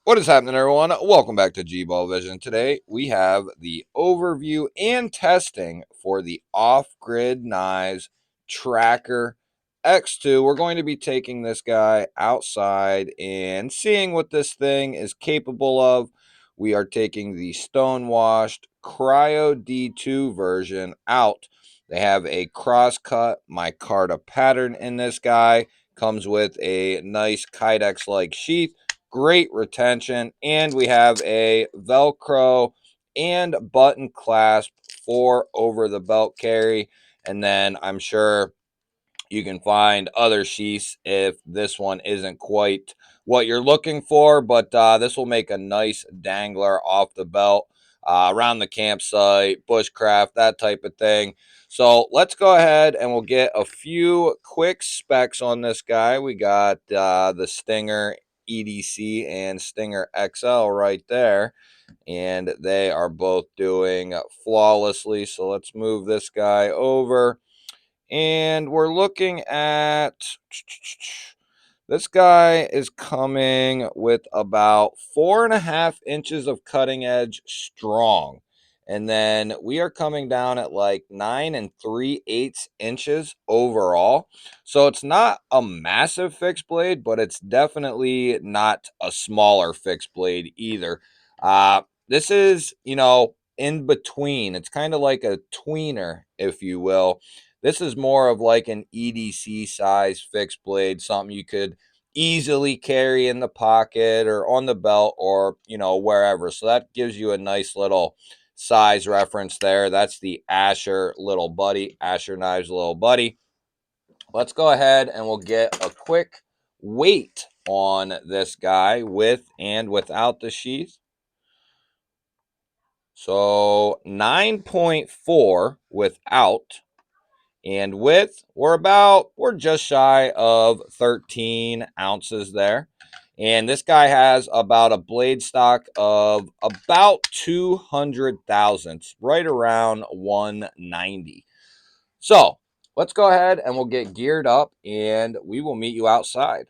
What is happening, everyone? Welcome back to G-Ball Vision. Today, we have the overview and testing for the Off-Grid Knives Tracker X2. We're going to be taking this guy outside and seeing what this thing is capable of. We are taking the stone-washed Cryo D2 version out. They have a cross-cut micarta pattern in this guy. Comes with a nice Kydex-like sheath. Great retention, and we have a Velcro and button clasp for over the belt carry. And then I'm sure you can find other sheaths if this one isn't quite what you're looking for, but this will make a nice dangler off the belt around the campsite, bushcraft, that type of thing. So let's go ahead and we'll get a few quick specs on this guy. We got the Stinger EDC and Stinger XL right there, and they are both doing flawlessly. So let's move this guy over. And we're looking at this guy is coming with about 4.5 inches of cutting edge strong. And then we are coming down at like 9 3/8 inches overall. So it's not a massive fixed blade, but it's definitely not a smaller fixed blade either. This is, in between. It's kind of like a tweener, if you will. This is more of like an EDC size fixed blade, something you could easily carry in the pocket or on the belt or, wherever. So that gives you a nice little size reference there. That's the Asher little buddy, Asher Knives little buddy. Let's go ahead and we'll get a quick weight on this guy with and without the sheath. So 9.4 without. And width, we're just shy of 13 ounces there. And this guy has about a blade stock of about 200 thousandths, right around 190. So let's go ahead and we'll get geared up and we will meet you outside.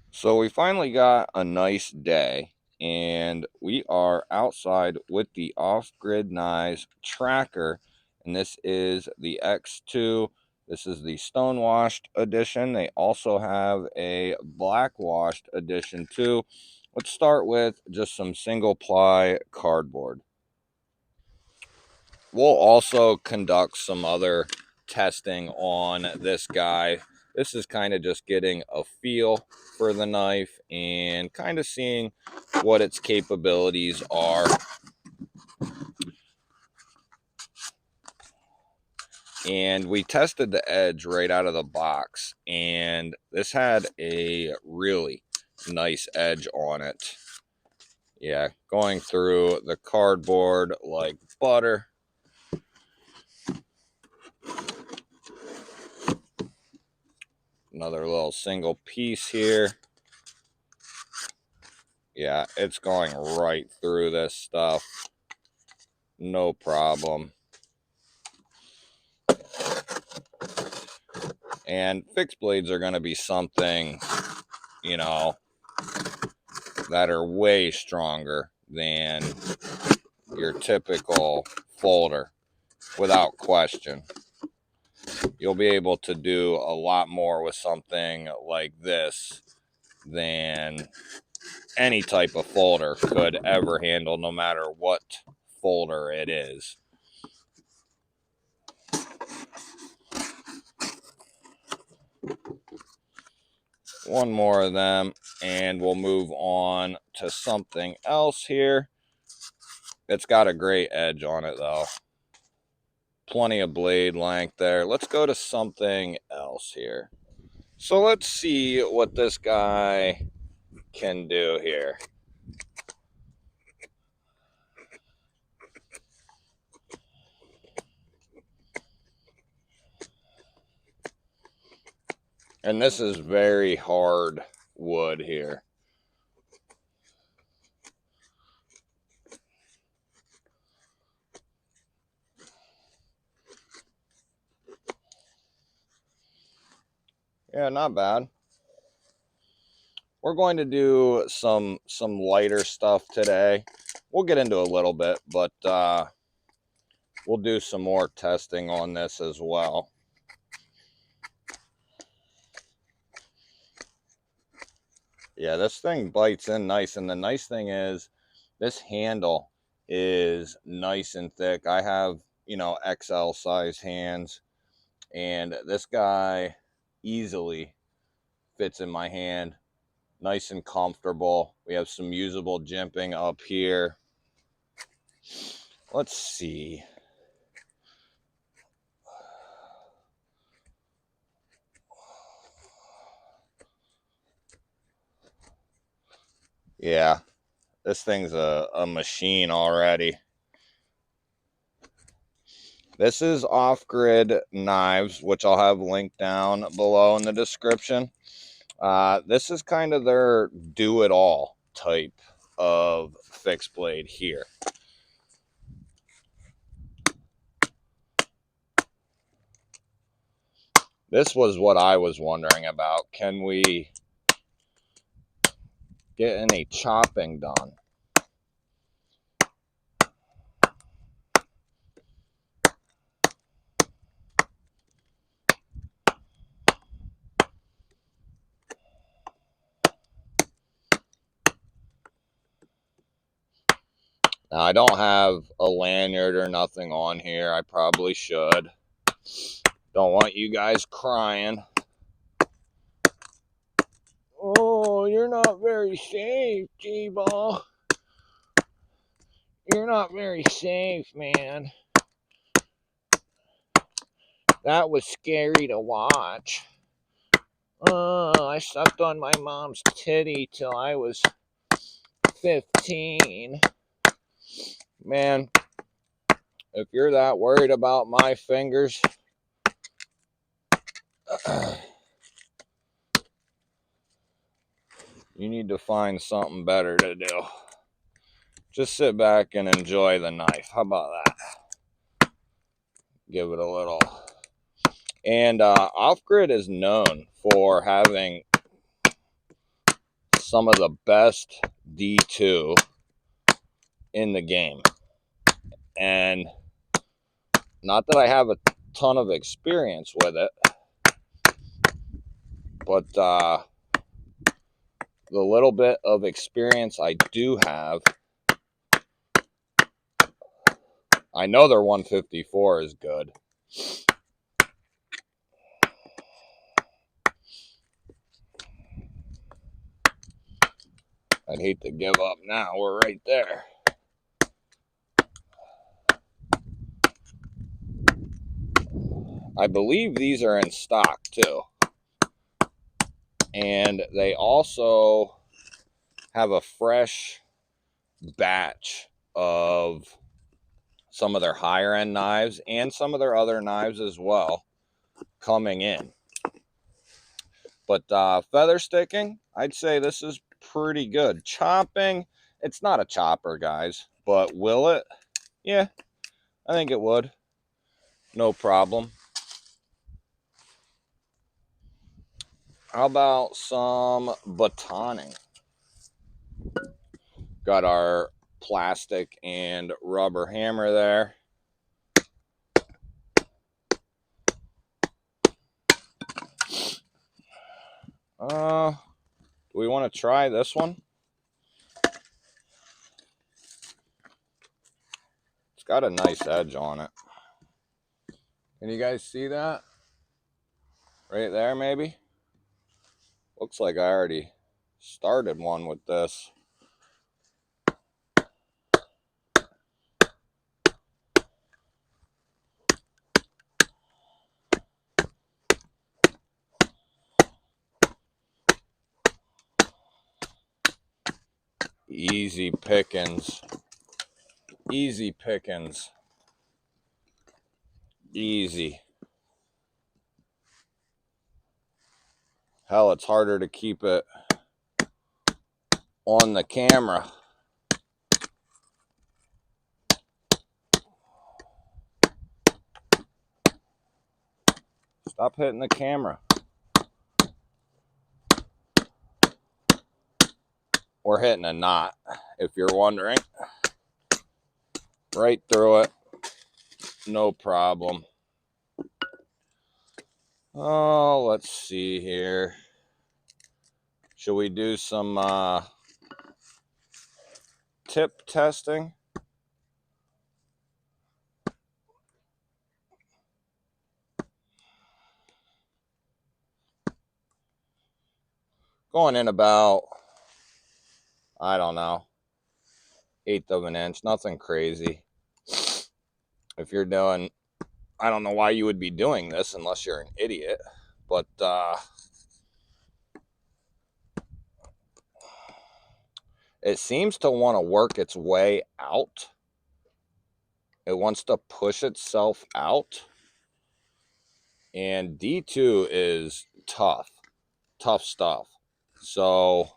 So we finally got a nice day and we are outside with the Off-Grid Knives Tracker, and this is the X2. This is the stone washed edition. They also have a black washed edition too. Let's start with just some single ply cardboard. We'll also conduct some other testing on this guy. This is kind of just getting a feel for the knife and kind of seeing what its capabilities are. And we tested the edge right out of the box, and this had a really nice edge on it. Yeah, going through the cardboard like butter. Another little single piece here. Yeah, it's going right through this stuff. No problem. And fixed blades are going to be something, you know, that are way stronger than your typical folder, without question. You'll be able to do a lot more with something like this than any type of folder could ever handle, no matter what folder it is. One more of them and we'll move on to something else here. It's got a great edge on it though. Plenty of blade length there. Let's go to something else here. So let's see what this guy can do here. And this is very hard wood here. Yeah, not bad. we're going to do some lighter stuff today. We'll get into a little bit, but we'll do some more testing on this as well. Yeah, this thing bites in nice, and the nice thing is this handle is nice and thick. I have, you know, XL size hands, and this guy easily fits in my hand. Nice and comfortable. We have some usable jimping up here. Let's see. Yeah, this thing's a machine already. This is Off-Grid Knives, which I'll have linked down below in the description. This is kind of their do-it-all type of fixed blade here. This was what I was wondering about. Can we get any chopping done? Now, I don't have a lanyard or nothing on here. I probably should. Don't want you guys crying. Oh, you're not very safe, G-Ball. You're not very safe, man. That was scary to watch. I sucked on my mom's titty till I was 15. Man, if you're that worried about my fingers, you need to find something better to do. Just sit back and enjoy the knife. How about that? Give it a little. And Off-Grid is known for having some of the best D2 in the game. And not that I have a ton of experience with it, but the little bit of experience I do have, I know their 154 is good. I'd hate to give up now. We're right there. I believe these are in stock too. And they also have a fresh batch of some of their higher end knives and some of their other knives as well coming in. But feather sticking, I'd say this is pretty good. Chopping, it's not a chopper, guys, but will it? Yeah, I think it would. No problem. How about some batoning? Got our plastic and rubber hammer there. Do we want to try this one? It's got a nice edge on it. Can you guys see that? Right there, maybe? Looks like I already started one with this. Easy pickings. Easy pickings. Easy. Hell, it's harder to keep it on the camera. Stop hitting the camera. We're hitting a knot, if you're wondering. Right through it. No problem. Oh, let's see here. Should we do some tip testing? Going in about, I don't know, 1/8 of an inch. Nothing crazy. If you're doing, I don't know why you would be doing this unless you're an idiot. But it seems to want to work its way out. It wants to push itself out. And D2 is tough stuff. So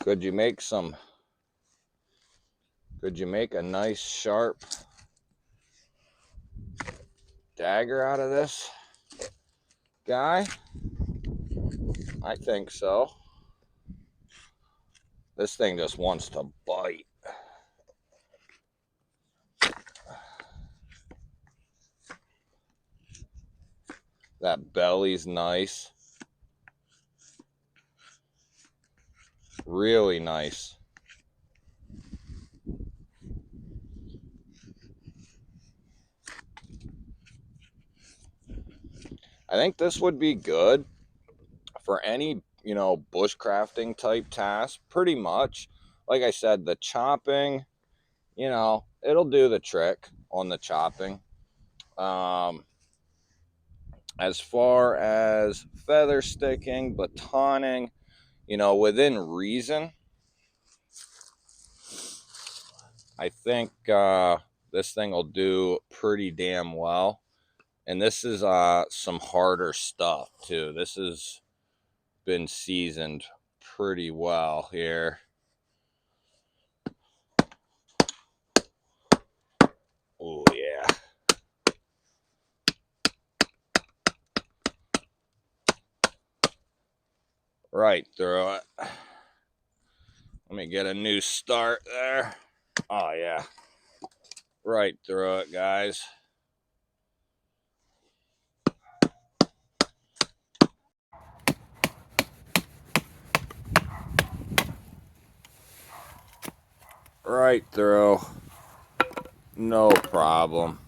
could you make a nice sharp dagger out of this guy? I think so. This thing just wants to bite. That belly's nice. Really nice. I think this would be good for any, bushcrafting type task, pretty much. Like I said, the chopping, it'll do the trick on the chopping. As far as feather sticking, batoning, within reason, I think this thing will do pretty damn well. And this is some harder stuff too. This has been seasoned pretty well here. Oh yeah. Right through it. Let me get a new start there. Oh yeah. Right through it, guys. Right through. No problem.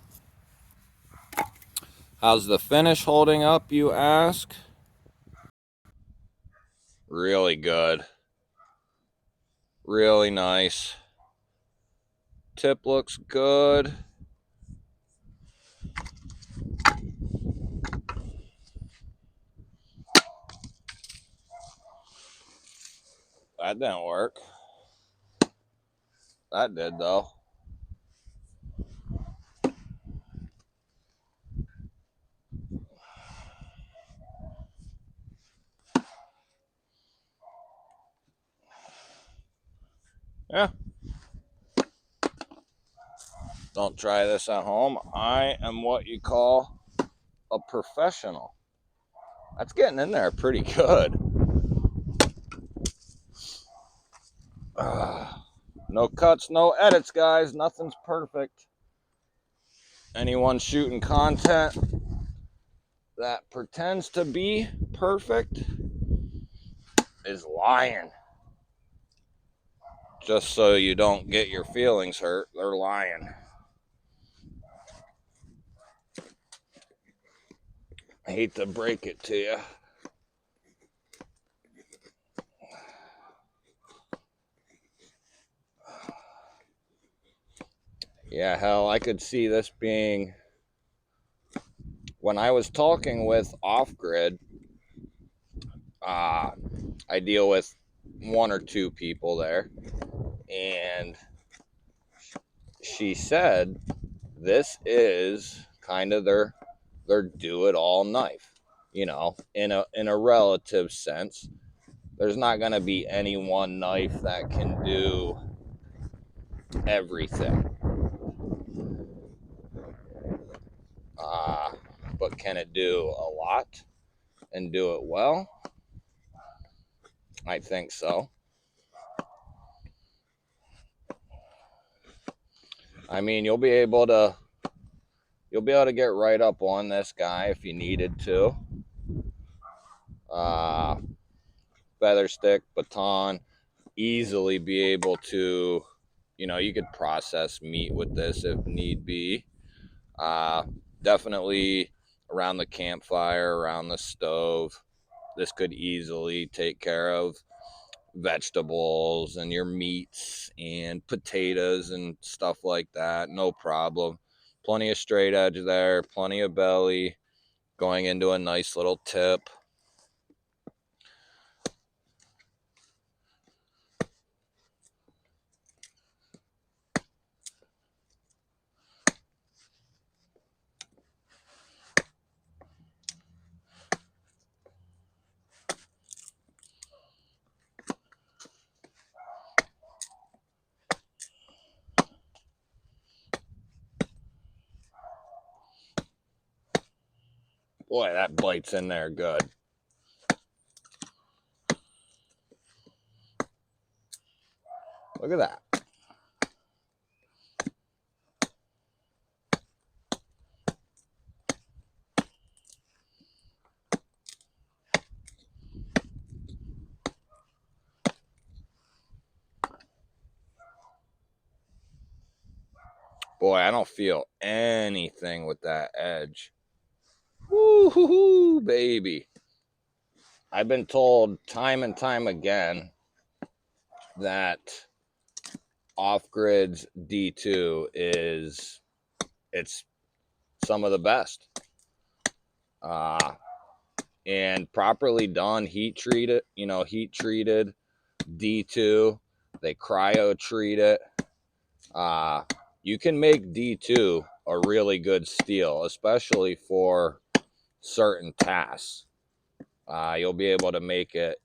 How's the finish holding up, you ask? Really good. Really nice. Tip looks good. That didn't work. That did, though. Yeah. Don't try this at home. I am what you call a professional. That's getting in there pretty good. No cuts, no edits, guys. Nothing's perfect. Anyone shooting content that pretends to be perfect is lying. Just so you don't get your feelings hurt, they're lying. I hate to break it to you. Yeah, hell, I could see this being, when I was talking with Off Grid, I deal with 1 or 2 people there, and she said this is kind of their do-it-all knife. You know, in a relative sense, there's not going to be any one knife that can do everything. Uh, but can it do a lot and do it well? I think so. I mean, you'll be able to get right up on this guy if you needed to. Uh, Feather stick, baton, easily be able to, you know, you could process meat with this if need be. Uh, Definitely around the campfire, around the stove. This could easily take care of vegetables and your meats and potatoes and stuff like that. No problem. Plenty of straight edge there, plenty of belly, going into a nice little tip. Boy, that bites in there good. Look at that. Boy, I don't feel anything with that edge. Woo-hoo-hoo, baby. I've been told time and time again that off-grid's D2 it's some of the best. And properly done, heat treated D2. They cryo treat it. You can make D2 a really good steel, especially for certain tasks. You'll be able to make it,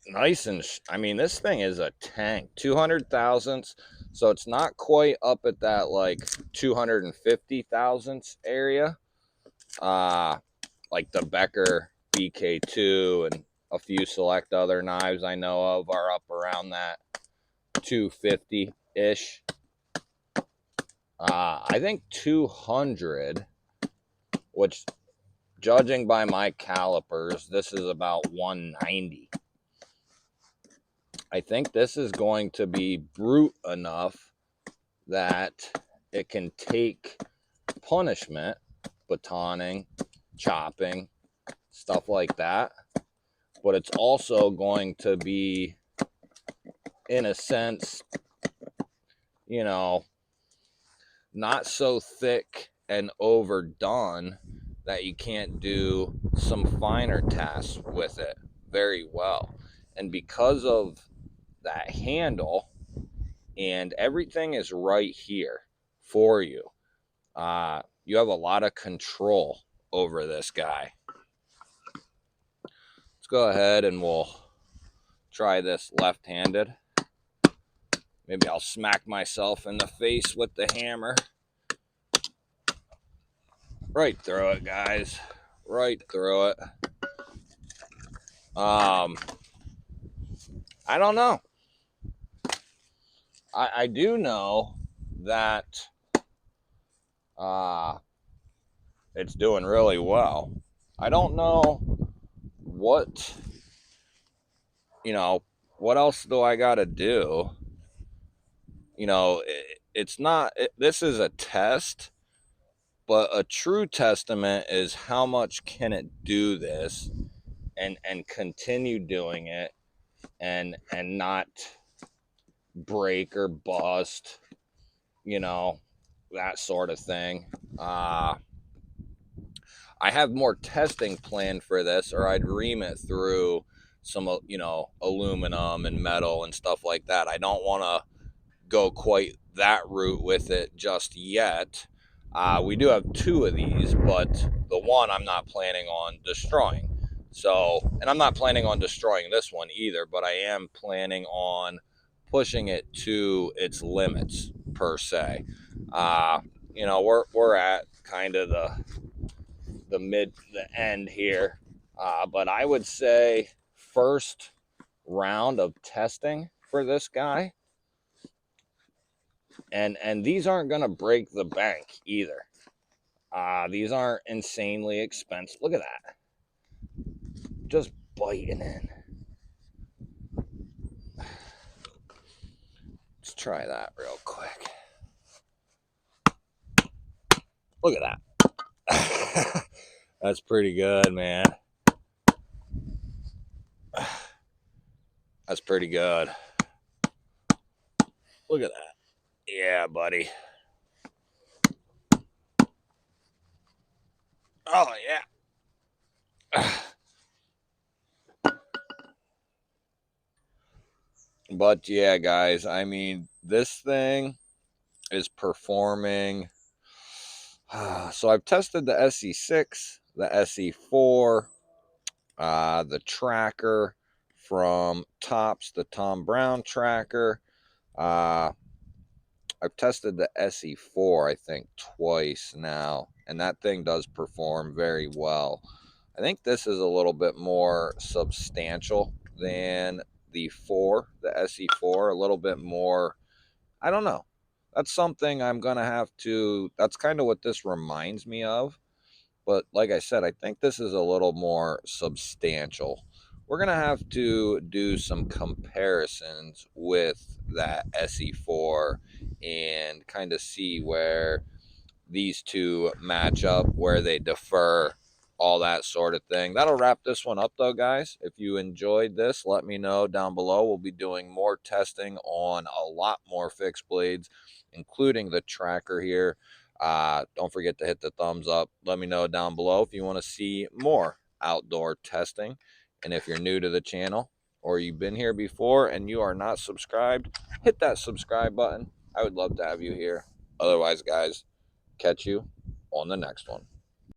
nice. And I mean, this thing is a tank. 200 thousandths, so it's not quite up at that like 250 thousandths area. Like the Becker BK2 and a few select other knives I know of are up around that 250 ish. I think 200, which judging by my calipers, this is about 190. I think this is going to be brute enough that it can take punishment, batoning, chopping, stuff like that. But it's also going to be, in a sense, not so thick and overdone that you can't do some finer tasks with it very well. And because of that handle, and everything is right here for you, you have a lot of control over this guy. Let's go ahead and we'll try this left-handed. Maybe I'll smack myself in the face with the hammer. Right through it, guys. Right through it. I don't know. I do know that it's doing really well. I don't know what else do I got to do? It's not, this is a test, but a true testament is how much can it do this and continue doing it and not break or bust, that sort of thing. I have more testing planned for this, or I'd ream it through some, aluminum and metal and stuff like that. I don't want to go quite that route with it just yet. We do have two of these, but the one I'm not planning on destroying. So, and I'm not planning on destroying this one either, but I am planning on pushing it to its limits per se. Uh, we're at kind of the end here, but I would say first round of testing for this guy, and these aren't gonna break the bank either. These aren't insanely expensive. Look at that, just biting in. Let's try that real quick. Look at that. That's pretty good, man. That's pretty good. Look at that. Yeah, buddy. Oh, yeah. But yeah, guys, I mean, this thing is performing. So I've tested the SE6, the SE4, the tracker from Tops, the Tom Brown tracker. Uh, I've tested the SE4, I think, twice now, and that thing does perform very well. I think this is a little bit more substantial than the SE4, a little bit more. I don't know. That's something I'm going to have to, that's kind of what this reminds me of. But like I said, I think this is a little more substantial. We're going to have to do some comparisons with that SE4 and kind of see where these two match up, where they differ, all that sort of thing. That'll wrap this one up, though, guys. If you enjoyed this, let me know down below. We'll be doing more testing on a lot more fixed blades, including the tracker here. Don't forget to hit the thumbs up. Let me know down below if you want to see more outdoor testing. And if you're new to the channel or you've been here before and you are not subscribed, hit that subscribe button. I would love to have you here. Otherwise, guys, catch you on the next one.